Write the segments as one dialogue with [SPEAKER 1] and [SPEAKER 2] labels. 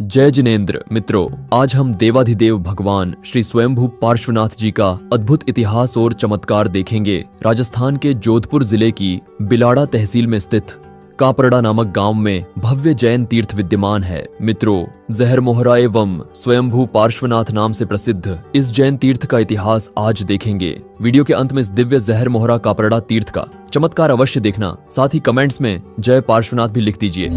[SPEAKER 1] जय जिनेंद्र मित्रों, आज हम देवाधिदेव भगवान श्री स्वयंभू पार्श्वनाथ जी का अद्भुत इतिहास और चमत्कार देखेंगे। राजस्थान के जोधपुर जिले की बिलाड़ा तहसील में स्थित कापरड़ा नामक गांव में भव्य जैन तीर्थ विद्यमान है। मित्रों, जहर मोहरा एवं स्वयंभू पार्श्वनाथ नाम से प्रसिद्ध इस जैन तीर्थ का इतिहास आज देखेंगे। वीडियो के अंत में इस दिव्य जहर मोहरा कापरड़ा तीर्थ का चमत्कार अवश्य देखना, साथ ही कमेंट्स में जय पार्श्वनाथ भी लिख दीजिए।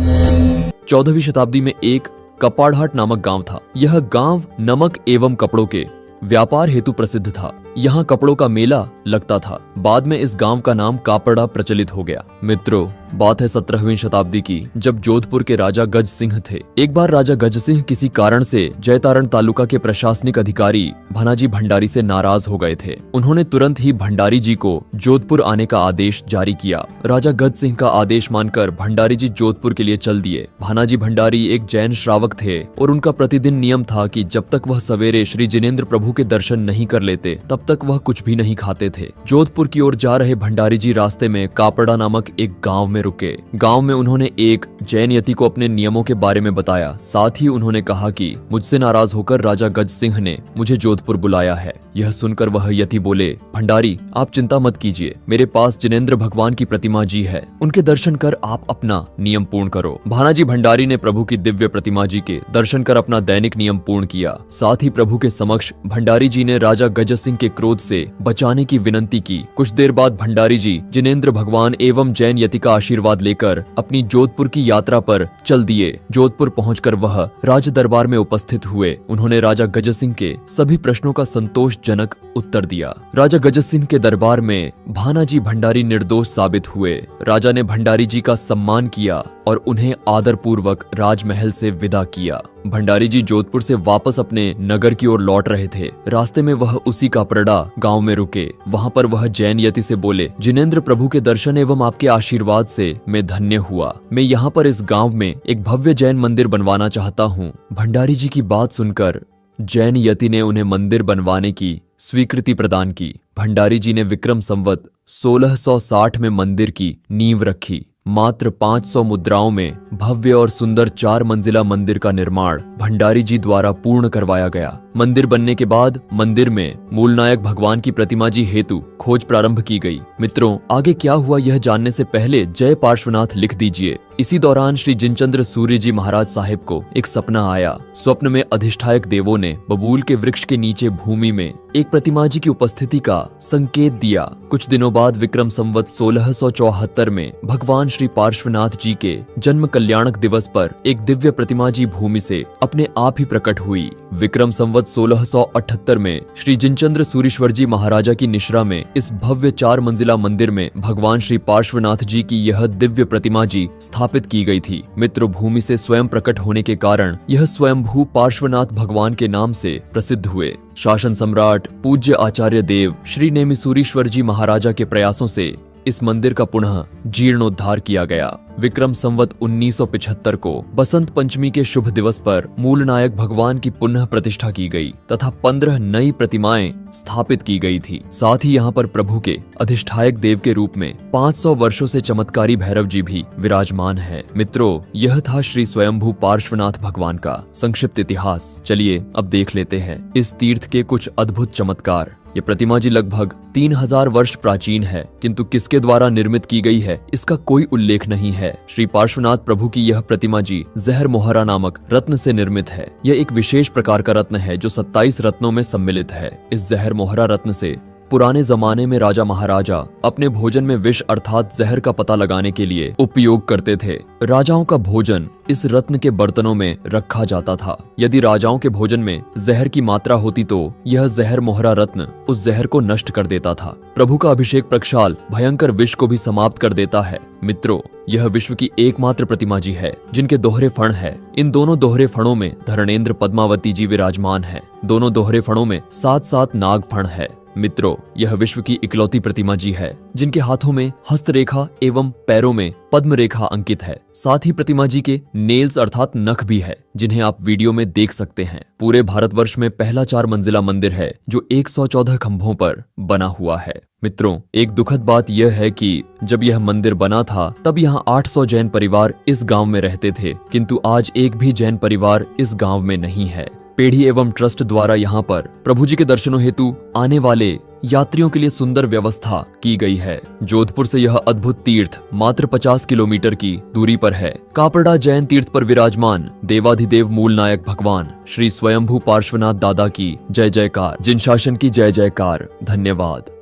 [SPEAKER 1] 14वीं शताब्दी में एक कपाड़हाट नामक गांव था। यह गांव नमक एवं कपड़ों के व्यापार हेतु प्रसिद्ध था। यहाँ कपड़ों का मेला लगता था। बाद में इस गांव का नाम कापड़ा प्रचलित हो गया। मित्रों, बात है 17वीं शताब्दी की, जब जोधपुर के राजा गज सिंह थे। एक बार राजा गज सिंह किसी कारण से जयतारण तालुका के प्रशासनिक अधिकारी भानाजी भंडारी से नाराज हो गए थे। उन्होंने तुरंत ही भंडारी जी को जोधपुर आने का आदेश जारी किया। राजा गज सिंह का आदेश मानकर भंडारी जी जोधपुर के लिए चल दिए। भानाजी भंडारी एक जैन श्रावक थे और उनका प्रतिदिन नियम था कि जब तक वह सवेरे श्री जिनेंद्र प्रभु के दर्शन नहीं कर लेते तब तक वह कुछ भी नहीं खाते थे। जोधपुर की ओर जा रहे भंडारी जी रास्ते में कापड़ा नामक एक गांव में रुके। गांव में उन्होंने एक जैन यति को अपने नियमों के बारे में बताया। साथ ही उन्होंने कहा कि मुझसे नाराज होकर राजा गज सिंह ने मुझे जोधपुर बुलाया है। यह सुनकर वह यति बोले, भंडारी आप चिंता मत कीजिए, मेरे पास जिनेंद्र भगवान की प्रतिमा जी है, उनके दर्शन कर आप अपना नियम पूर्ण करो। भानाजी भंडारी ने प्रभु की दिव्य प्रतिमा जी के दर्शन कर अपना दैनिक नियम पूर्ण किया। साथ ही प्रभु के समक्ष भंडारी जी ने राजा गज सिंह के क्रोध से बचाने की विनती की। कुछ देर बाद भंडारी जी जिनेंद्र भगवान एवं जैन यति का आशीर्वाद लेकर अपनी जोधपुर की यात्रा पर चल दिए। जोधपुर पहुंचकर वह राज दरबार में उपस्थित हुए। उन्होंने राजा गज सिंह के सभी प्रश्नों का संतोषजनक उत्तर दिया। राजा गज सिंह के दरबार में भानाजी भंडारी निर्दोष साबित हुए। राजा ने भंडारी जी का सम्मान किया और उन्हें आदर पूर्वक राजमहल से विदा किया। भंडारी जी जोधपुर से वापस अपने नगर की ओर लौट रहे थे। रास्ते में वह उसी कापरड़ा गांव में रुके। वहां पर वह जैन यति से बोले, जिनेंद्र प्रभु के दर्शन एवं आपके आशीर्वाद से मैं धन्य हुआ। मैं यहाँ पर इस गांव में एक भव्य जैन मंदिर बनवाना चाहता हूँ। भंडारी जी की बात सुनकर जैन यति ने उन्हें मंदिर बनवाने की स्वीकृति प्रदान की। भंडारी जी ने विक्रम संवत 1660 में मंदिर की नींव रखी। मात्र 500 मुद्राओं में भव्य और सुंदर 4 मंजिला मंदिर का निर्माण भंडारी जी द्वारा पूर्ण करवाया गया। मंदिर बनने के बाद मंदिर में मूल नायक भगवान की प्रतिमा जी हेतु खोज प्रारंभ की गई। मित्रों, आगे क्या हुआ यह जानने से पहले जय पार्श्वनाथ लिख दीजिए। इसी दौरान श्री जिनचंद्र सूर्य जी महाराज साहिब को एक सपना आया। स्वप्न में अधिष्ठायक देवों ने बबूल के वृक्ष के नीचे भूमि में एक प्रतिमा जी की उपस्थिति का संकेत दिया। कुछ दिनों बाद विक्रम संवत 1674 में भगवान श्री पार्श्वनाथ जी के जन्म कल्याणक दिवस पर एक दिव्य प्रतिमा जी भूमि से अपने आप ही प्रकट हुई। विक्रम संवत 1678 में श्री जिनचंद्र सूरीश्वर जी महाराजा की निश्रा में इस भव्य 4 मंजिला मंदिर में भगवान श्री पार्श्वनाथ जी की यह दिव्य प्रतिमा जी स्थापित की गई थी। मित्रों, भूमि से स्वयं प्रकट होने के कारण यह स्वयंभू पार्श्वनाथ भगवान के नाम से प्रसिद्ध हुए। शासन सम्राट पूज्य आचार्य देव श्री नेमिसूरीश्वर जी महाराजा के प्रयासों से इस मंदिर का पुनः जीर्णोद्धार किया गया। विक्रम संवत 1975 को बसंत पंचमी के शुभ दिवस पर मूल नायक भगवान की पुनः प्रतिष्ठा की गई तथा 15 नई प्रतिमाएं स्थापित की गई थी। साथ ही यहाँ पर प्रभु के अधिष्ठायक देव के रूप में 500 वर्षों से चमत्कारी भैरव जी भी विराजमान है। मित्रों, यह था श्री स्वयंभू पार्श्वनाथ भगवान का संक्षिप्त इतिहास। चलिए अब देख लेते हैं इस तीर्थ के कुछ अद्भुत चमत्कार। ये प्रतिमा जी लगभग 3000 वर्ष प्राचीन है, किंतु किसके द्वारा निर्मित की गई है इसका कोई उल्लेख नहीं है। श्री पार्श्वनाथ प्रभु की यह प्रतिमा जी जहर मोहरा नामक रत्न से निर्मित है। यह एक विशेष प्रकार का रत्न है जो 27 रत्नों में सम्मिलित है। इस जहर मोहरा रत्न से पुराने जमाने में राजा महाराजा अपने भोजन में विष अर्थात जहर का पता लगाने के लिए उपयोग करते थे। राजाओं का भोजन इस रत्न के बर्तनों में रखा जाता था। यदि राजाओं के भोजन में जहर की मात्रा होती तो यह जहर मोहरा रत्न उस जहर को नष्ट कर देता था। प्रभु का अभिषेक प्रक्षाल भयंकर विष को भी समाप्त कर देता है। मित्रों, यह विश्व की एकमात्र प्रतिमा जी है जिनके दोहरे फण है। इन दोनों दोहरे फणों में धरणेंद्र पद्मावती जी विराजमान है। दोनों दोहरे फणों में 7-7 नाग फण है। मित्रों, यह विश्व की इकलौती प्रतिमा जी है जिनके हाथों में हस्तरेखा एवं पैरों में पद्म रेखा अंकित है। साथ ही प्रतिमा जी के नेल्स अर्थात नख भी है, जिन्हें आप वीडियो में देख सकते हैं। पूरे भारतवर्ष में पहला 4 मंजिला मंदिर है जो 114 खंभों पर बना हुआ है। मित्रों, एक दुखद बात यह है कि जब यह मंदिर बना था तब यहाँ 800 जैन परिवार इस गांव में रहते थे, किंतु आज एक भी जैन परिवार इस गांव में नहीं है। पेढ़ी एवं ट्रस्ट द्वारा यहाँ पर प्रभु जी के दर्शनों हेतु आने वाले यात्रियों के लिए सुंदर व्यवस्था की गई है। जोधपुर से यह अद्भुत तीर्थ मात्र 50 किलोमीटर की दूरी पर है। कापड़ा जैन तीर्थ पर विराजमान देवाधिदेव मूल नायक भगवान श्री स्वयंभू पार्श्वनाथ दादा की जय जयकार, जिन शासन की जय जयकार। धन्यवाद।